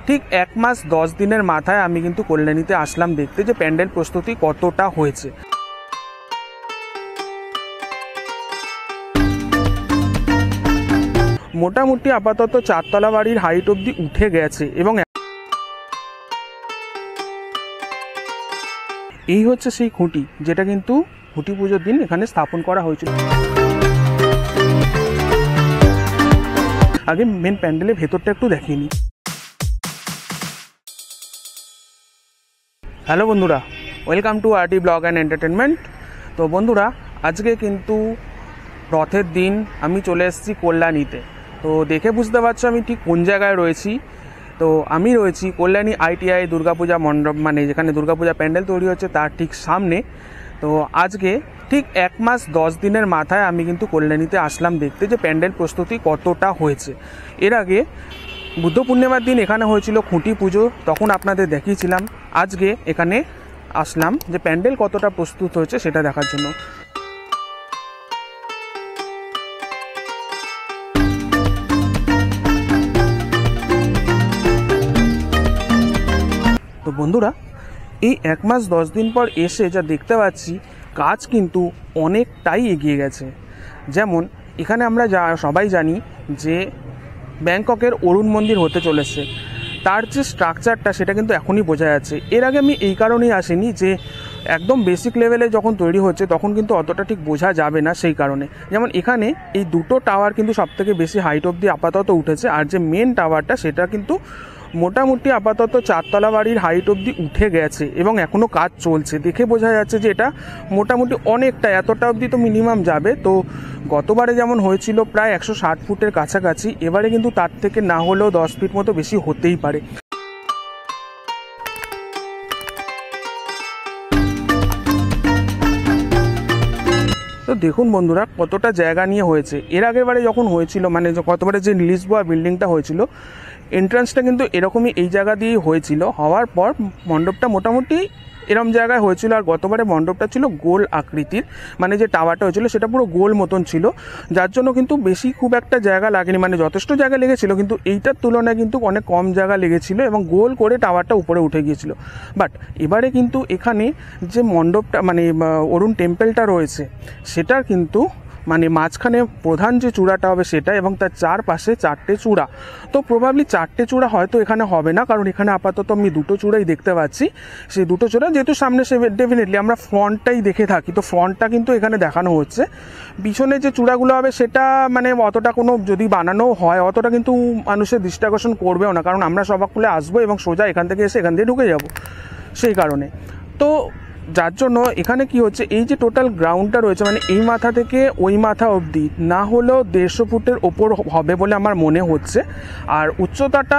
ঠিক 1 মাস 10 দিনের মাথায় আমি কিন্তু কল্যাণীতে আসলাম দেখতে যে প্যান্ডেল প্রস্তুতি কতটা হয়েছে। মোটামুটি আপাতত 4 তলা বাড়ির হাইট অবধি উঠে গেছে এবং এই হচ্ছে সেই খুঁটি যেটা কিন্তু খুঁটি পুজোর দিন এখানে স্থাপন করা হয়েছিল। আগে মেন প্যান্ডেলের ভেতরটা একটু দেখিয়ে নিই। হ্যালো বন্ধুরা, welcome to RT blog and entertainment. তো বন্ধুরা, আজকে কিন্তু রথের দিন আমি চলে এসেছি কল্যাণীতে। তো দেখে বুঝতে পারছো আমি ঠিক কোন জায়গায় রয়েছি। তো আমি রয়েছি কল্যাণী ITI দুর্গাপূজা মণ্ডপ, মানে যেখানে দুর্গাপূজা প্যান্ডেল তৈরি হচ্ছে তার ঠিক সামনে। তো আজকে ঠিক 1 মাস 10 দিনের মাথায় আমি কিন্তু কল্যাণীতে আসলাম দেখতে যে প্যান্ডেল প্রস্তুতি কতটা হয়েছে। এর আগে বুদ্ধ পূর্ণিমার দিন এখানে হয়েছিল খুঁটি পুজো, তখন আপনাদের দেখিয়েছিলাম। আজকে এখানে আসলাম যে প্যান্ডেল কতটা প্রস্তুত হয়েছে সেটা দেখার জন্য। তো বন্ধুরা, এই 1 মাস 10 দিন পর এসে যা দেখতে পাচ্ছি, কাজ কিন্তু অনেকটাই এগিয়ে গেছে। যেমন এখানে আমরা সবাই জানি যে ব্যাংককের অরুণ মন্দির হতে চলেছে, তার যে স্ট্রাকচারটা সেটা কিন্তু এখনই বোঝা যাচ্ছে। এর আগে আমি এই কারণেই আসিনি যে একদম বেসিক লেভেলে যখন তৈরি হচ্ছে তখন কিন্তু অতটা ঠিক বোঝা যাবে না, সেই কারণে। যেমন এখানে এই দুটো টাওয়ার কিন্তু সবথেকে বেশি হাইট অবধি আপাতত উঠেছে, আর যে মেন টাওয়ারটা সেটা কিন্তু মোটামুটি আপাতত 4 তলা বাড়ির হাইট অবধি উঠে গেছে এবং এখনও কাজ চলছে। দেখে বোঝা যাচ্ছে যে এটা মোটামুটি অনেকটা, এতটা অবধি তো মিনিমাম যাবে। তো গতবারে যেমন হয়েছিল প্রায় 160 ফুটের কাছাকাছি, এবারে কিন্তু তার থেকে না হলেও 10 ফিট মতো বেশি হতেই পারে। তো দেখুন বন্ধুরা, কতটা জায়গা নিয়ে হয়েছে। এর আগের বারে যখন হয়েছিল, মানে গতবারে যে লিসবোয়া বিল্ডিংটা হয়েছিল, এন্ট্রান্সটা কিন্তু এরকমই এই জায়গা দিয়েই হয়েছিল। হওয়ার পর মণ্ডপটা মোটামুটি এরম জায়গায় হয়েছিল, আর গতবারে মণ্ডপটা ছিল গোল আকৃতির, মানে যে টাওয়ারটা হয়েছিল সেটা পুরো গোল মতন ছিল, যার জন্য কিন্তু বেশি খুব একটা জায়গা লাগেনি, মানে যথেষ্ট জায়গা লেগেছিল, কিন্তু এইটার তুলনায় কিন্তু অনেক কম জায়গা লেগেছিল এবং গোল করে টাওয়ারটা উপরে উঠে গিয়েছিল। বাট এবারে কিন্তু এখানে যে মণ্ডপটা, মানে অরুণ টেম্পেলটা রয়েছে, সেটার কিন্তু মানে মাঝখানে প্রধান যে চূড়াটা হবে সেটা, এবং তার চারপাশে 4টে চূড়া। তো প্রবাবলি 4টে চূড়া হয়তো এখানে হবে না, কারণ এখানে আপাতত আমি 2টো চূড়াই দেখতে পাচ্ছি। সেই 2টো চূড়া যেহেতু সামনে, সে ডেফিনেটলি আমরা ফ্রন্টটাই দেখে থাকি, তো ফ্রন্টটা কিন্তু এখানে দেখানো হচ্ছে। পিছনে যে চূড়াগুলো হবে সেটা মানে অতটা কোনো, যদি বানানো হয় অতটা কিন্তু মানুষের দৃষ্টি আকর্ষণ করবেও না, কারণ আমরা সবাই আসবো এবং সোজা এখান থেকে এসে এখান দিয়ে ঢুকে যাব, সেই কারণে। তো যার জন্য এখানে কি হচ্ছে, এই যে টোটাল গ্রাউন্ডটা রয়েছে, মানে এই মাথা থেকে ওই মাথা অবধি না হলেও 150 ফুটের ওপর হবে বলে আমার মনে হচ্ছে। আর উচ্চতাটা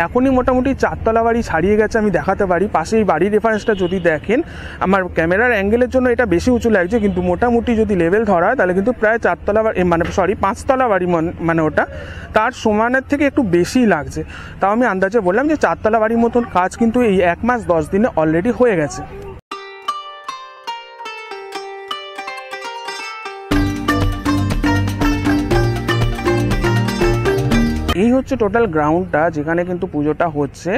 এখনই মোটামুটি 4 তলা বাড়ি ছাড়িয়ে গেছে, আমি দেখাতে পারি। পাশে এই বাড়ির রেফারেন্সটা যদি দেখেন, আমার ক্যামেরার অ্যাঙ্গেলের জন্য এটা বেশি উঁচু লাগছে, কিন্তু মোটামুটি যদি লেভেল ধরা হয় তাহলে কিন্তু প্রায় 4 তলা বাড়ি, মানে 5 তলা বাড়ি, মানে ওটা তার সমানের থেকে একটু বেশি লাগছে। তাও আমি আন্দাজে বললাম যে 4 তলা বাড়ির মতন কাজ কিন্তু এই 1 মাস 10 দিনে অলরেডি হয়ে গেছে। এই হচ্ছে টোটাল গ্রাউন্ডটা যেখানে কিন্তু পুজোটা হচ্ছে।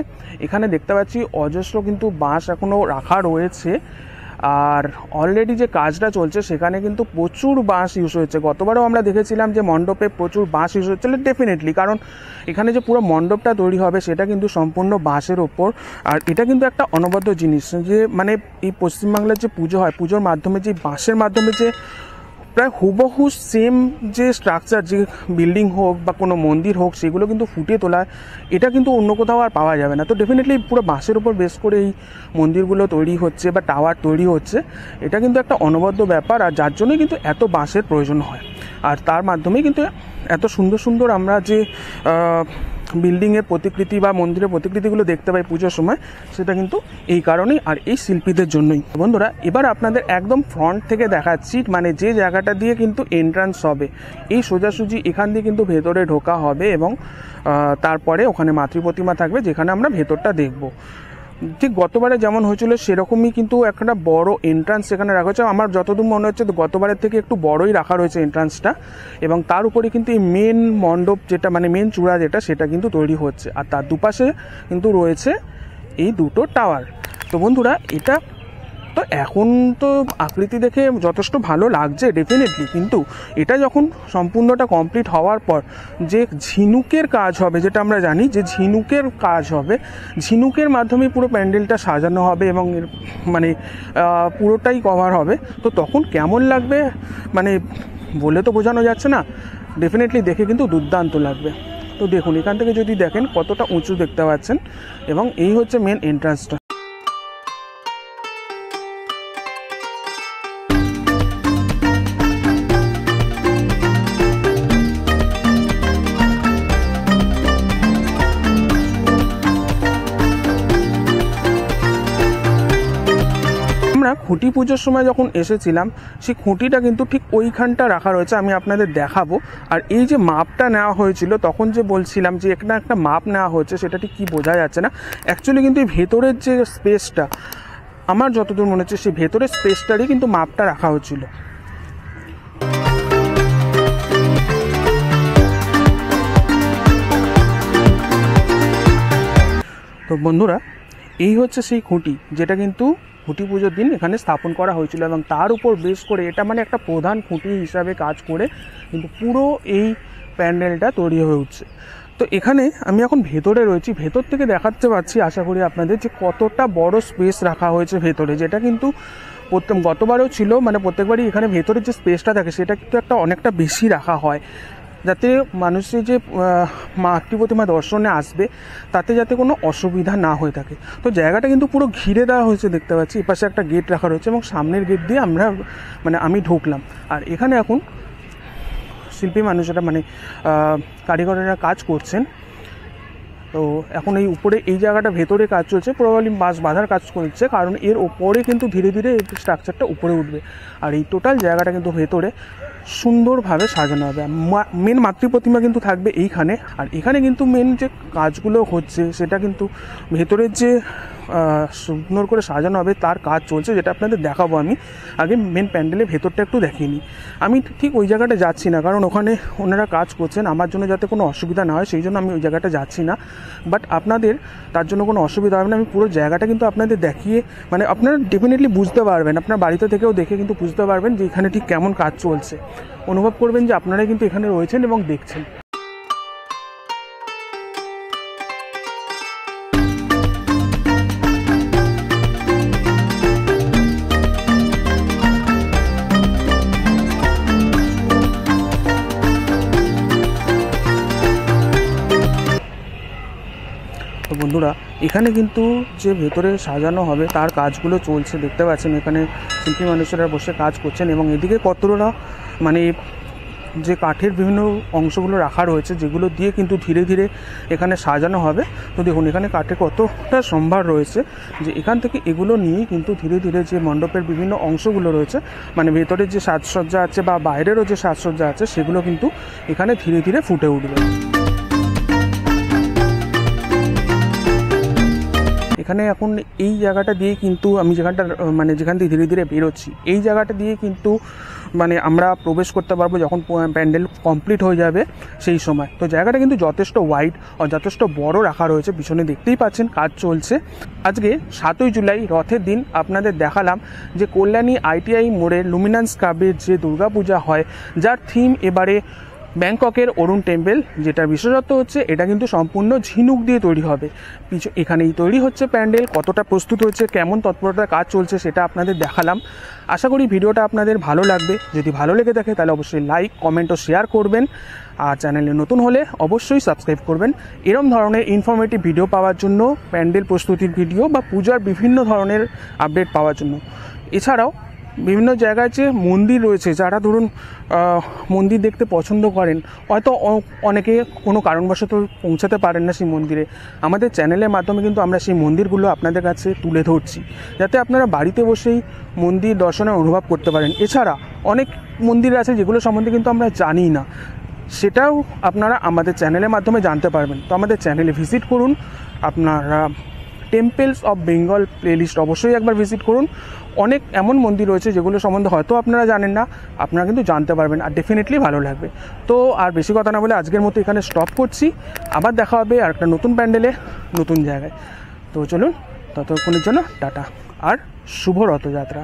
এখানে দেখতে পাচ্ছি অজস্র কিন্তু বাঁশ এখনও রাখা রয়েছে, আর অলরেডি যে কাজটা চলছে সেখানে কিন্তু প্রচুর বাঁশ ইউজ হয়েছে। গতবারও আমরা দেখেছিলাম যে মণ্ডপে প্রচুর বাঁশ ইউজ হচ্ছিল, ডেফিনেটলি, কারণ এখানে যে পুরো মণ্ডপটা তৈরি হবে সেটা কিন্তু সম্পূর্ণ বাঁশের ওপর। আর এটা কিন্তু একটা অনবদ্য জিনিস যে, মানে এই পশ্চিমবাংলার যে পুজো হয়, পুজোর মাধ্যমে যে বাঁশের মাধ্যমে যে প্রায় হুবহু সেম যে স্ট্রাকচার, যে বিল্ডিং হোক বা কোনো মন্দির হোক, সেগুলো কিন্তু ফুটিয়ে তোলা, এটা কিন্তু অন্য কোথাও আর পাওয়া যাবে না। তো ডেফিনেটলি পুরো বাঁশের উপর বেস করে এই মন্দিরগুলো তৈরি হচ্ছে বা টাওয়ার তৈরি হচ্ছে, এটা কিন্তু একটা অনবদ্য ব্যাপার, আর যার জন্যই কিন্তু এত বাঁশের প্রয়োজন হয়। আর তার মাধ্যমেই কিন্তু এত সুন্দর সুন্দর আমরা যে বিল্ডিংয়ের প্রতিকৃতি বা মন্দিরের প্রতিকৃতিগুলো দেখতে পাই পুজোর সময়, সেটা কিন্তু এই কারণেই আর এই শিল্পীদের জন্যই। বন্ধুরা, এবার আপনাদের একদম ফ্রন্ট থেকে দেখাচ্ছি, মানে যে জায়গাটা দিয়ে কিন্তু এন্ট্রান্স হবে, এই সোজাসুজি এখান দিয়ে কিন্তু ভেতরে ঢোকা হবে এবং তারপরে ওখানে মাতৃ প্রতিমা থাকবে যেখানে আমরা ভেতরটা দেখব। ঠিক গতবারে যেমন হয়েছিল সেরকমই কিন্তু একটা বড় এন্ট্রান্স এখানে রাখা হয়েছে। আমার যতদূর মনে হচ্ছে তো গতবারের থেকে একটু বড়ই রাখা রয়েছে এন্ট্রান্সটা, এবং তার উপরে কিন্তু এই মেন মণ্ডপ যেটা মানে মেন চূড়া যেটা সেটা কিন্তু তৈরি হচ্ছে, আর তার দুপাশে কিন্তু রয়েছে এই দুটো টাওয়ার। তো বন্ধুরা এটা তো এখন তো আকৃতি দেখে যথেষ্ট ভালো লাগছে ডেফিনেটলি, কিন্তু এটা যখন সম্পূর্ণটা কমপ্লিট হওয়ার পর যে ঝিনুকের কাজ হবে, যেটা আমরা জানি যে ঝিনুকের কাজ হবে, ঝিনুকের মাধ্যমে পুরো প্যান্ডেলটা সাজানো হবে এবং মানে পুরোটাই কভার হবে, তো তখন কেমন লাগবে মানে বলে তো বোঝানো যাচ্ছে না, ডেফিনেটলি দেখে কিন্তু দুর্দান্ত লাগবে। তো দেখুন এখান থেকে যদি দেখেন কতটা উঁচু দেখতে পাচ্ছেন, এবং এই হচ্ছে মেন এন্ট্রান্সটা। আমরা খুঁটি পুজোর সময় যখন এসেছিলাম সেই খুঁটিটা কিন্তু ঠিক ওইখানটা রাখা রয়েছে, আমি আপনাদের দেখাবো। আর এই যে মাপটা নেওয়া হয়েছিল তখন যে বলছিলাম যে একটা মাপ নেওয়া হয়েছে, সেটা ঠিক কী বোঝা যাচ্ছে না। অ্যাকচুয়ালি কিন্তু এই ভেতরের যে স্পেসটা, আমার যতদূর মনে হচ্ছে সেই ভেতরের স্পেসটারই কিন্তু মাপটা রাখা হয়েছিল। তো বন্ধুরা এই হচ্ছে সেই খুঁটি যেটা কিন্তু খুঁটি পুজোর দিন এখানে স্থাপন করা হয়েছিল, এবং তার উপর বেশ করে এটা মানে একটা প্রধান খুঁটি হিসাবে কাজ করে কিন্তু পুরো এই প্যান্ডেলটা তৈরি হয়ে উঠছে। তো এখানে আমি এখন ভেতরে রয়েছি, ভেতর থেকে দেখাতে পাচ্ছি আশা করি আপনাদের যে কতটা বড় স্পেস রাখা হয়েছে ভেতরে, যেটা কিন্তু গতবারও ছিল, মানে প্রত্যেকবারই এখানে ভেতরের যে স্পেসটা থাকে সেটা কিন্তু অনেকটা বেশি রাখা হয়, যাতে মানুষের যে মাতৃ প্রতিমা দর্শনে আসবে তাতে যাতে কোনো অসুবিধা না হয়ে থাকে। তো জায়গাটা কিন্তু পুরো ঘিরে দেওয়া হয়েছে দেখতে পাচ্ছি, এপাশে একটা গেট রাখা রয়েছে এবং সামনের গেট দিয়ে আমি ঢুকলাম। আর এখানে এখন শিল্পী মানুষেরা মানে কারিগরেরা কাজ করছেন। তো এখন এই উপরে এই জায়গাটা ভেতরে কাজ চলছে, প্রবাবলি বাঁশ বাঁধার কাজ করছে, কারণ এর ওপরে কিন্তু ধীরে ধীরে এই স্ট্রাকচারটা উপরে উঠবে। আর এই টোটাল জায়গাটা কিন্তু ভেতরে সুন্দরভাবে সাজানো হবে। মেন মাতৃ প্রতিমা কিন্তু থাকবে এইখানে, আর এখানে কিন্তু মেন যে কাজগুলো হচ্ছে সেটা কিন্তু ভেতরের যে সুন্দর করে সাজানো হবে তার কাজ চলছে, যেটা আপনাদের দেখাবো। আমি আগে মেন প্যান্ডেলের ভেতরটা একটু দেখিয়ে নিই। আমি ঠিক ওই জায়গাটা যাচ্ছি না, কারণ ওখানে ওনারা কাজ করছেন, আমার জন্য যাতে কোনো অসুবিধা না হয় সেই জন্য আমি ওই জায়গাটা যাচ্ছি না। বাট আপনাদের তার জন্য কোনো অসুবিধা হবে না, আমি পুরো জায়গাটা কিন্তু আপনাদের দেখিয়ে মানে আপনারা ডেফিনেটলি বুঝতে পারবেন, আপনার বাড়িতে থেকেও দেখে কিন্তু বুঝতে পারবেন যে এখানে ঠিক কেমন কাজ চলছে, অনুভব করবেন যে আপনারা কিন্তু এখানে রয়েছেন এবং দেখছেন। তো বন্ধুরা এখানে কিন্তু যে ভেতরে সাজানো হবে তার কাজগুলো চলছে দেখতে পাচ্ছেন, এখানে শিল্পী মানুষেরা বসে কাজ করছেন, এবং এদিকে কতটা মানে যে কাঠের বিভিন্ন অংশগুলো রাখা রয়েছে যেগুলো দিয়ে কিন্তু ধীরে ধীরে এখানে সাজানো হবে। তো দেখুন এখানে কাঠে কতটা সম্ভার রয়েছে যে এখান থেকে এগুলো নিয়েই কিন্তু ধীরে ধীরে যে মণ্ডপের বিভিন্ন অংশগুলো রয়েছে, মানে ভেতরের যে সাজসজ্জা আছে বা বাইরেরও যে সাজসজ্জা আছে সেগুলো কিন্তু এখানে ধীরে ধীরে ফুটে উঠবে। এখানে এখন এই জায়গাটা দিয়ে কিন্তু আমি যেখান দিয়ে ধীরে ধীরে বেরোচ্ছি, এই জায়গাটা দিয়ে কিন্তু মানে আমরা প্রবেশ করতে পারবো যখন প্যান্ডেল কমপ্লিট হয়ে যাবে সেই সময়। তো জায়গাটা কিন্তু যথেষ্ট ওয়াইড আর যথেষ্ট বড় রাখা রয়েছে, পিছনে দেখতেই পাচ্ছেন কাজ চলছে। আজকে 7ই জুলাই রথের দিন আপনাদের দেখালাম যে কল্যাণী ITI মোড়ে লুমিনান্স ক্লাবের যে দুর্গাপূজা হয়, যার থিম এবারে ব্যাংককের অরুণ টেম্পল, যেটা বিশেষত্ব হচ্ছে এটা কিন্তু সম্পূর্ণ ঝিনুক দিয়ে তৈরি হবে। এখানেই তৈরি হচ্ছে প্যান্ডেল, কতটা প্রস্তুত হচ্ছে, কেমন তৎপরতার কাজ চলছে সেটা আপনাদের দেখালাম। আশা করি ভিডিওটা আপনাদের ভালো লাগবে। যদি ভালো লেগে থাকে তাহলে অবশ্যই লাইক, কমেন্ট ও শেয়ার করবেন, আর চ্যানেলে নতুন হলে অবশ্যই সাবস্ক্রাইব করবেন। এরকম ধরনের ইনফরমেটিভ ভিডিও পাওয়ার জন্য, প্যান্ডেল প্রস্তুতির ভিডিও বা পূজার বিভিন্ন ধরনের আপডেট পাওয়ার জন্য। এছাড়াও বিভিন্ন জায়গায় যে মন্দির রয়েছে, যারা ধরুন মন্দির দেখতে পছন্দ করেন, হয়তো অনেকে কোনো কারণবশত পৌঁছাতে পারেন না সেই মন্দিরে, আমাদের চ্যানেলের মাধ্যমে কিন্তু আমরা সেই মন্দিরগুলো আপনাদের কাছে তুলে ধরছি, যাতে আপনারা বাড়িতে বসেই মন্দির দর্শনের অনুভব করতে পারেন। এছাড়া অনেক মন্দির আছে যেগুলো সম্বন্ধে কিন্তু আমরা জানি না, সেটাও আপনারা আমাদের চ্যানেলের মাধ্যমে জানতে পারবেন। তো আমাদের চ্যানেলে ভিজিট করুন, আপনারা টেম্পলস অফ বেঙ্গল প্লেলিস্ট অবশ্যই একবার ভিজিট করুন। অনেক এমন মন্দির রয়েছে যেগুলো সম্বন্ধে হয়তো আপনারা জানেন না, আপনারা কিন্তু জানতে পারবেন আর ডেফিনেটলি ভালো লাগবে। তো আর বেশি কথা না বলে আজকের মতো এখানে স্টপ করছি, আবার দেখা হবে আর একটা নতুন প্যান্ডেলে নতুন জায়গায়। তো চলুন, ততক্ষণের জন্য টাটা আর শুভ রথযাত্রা।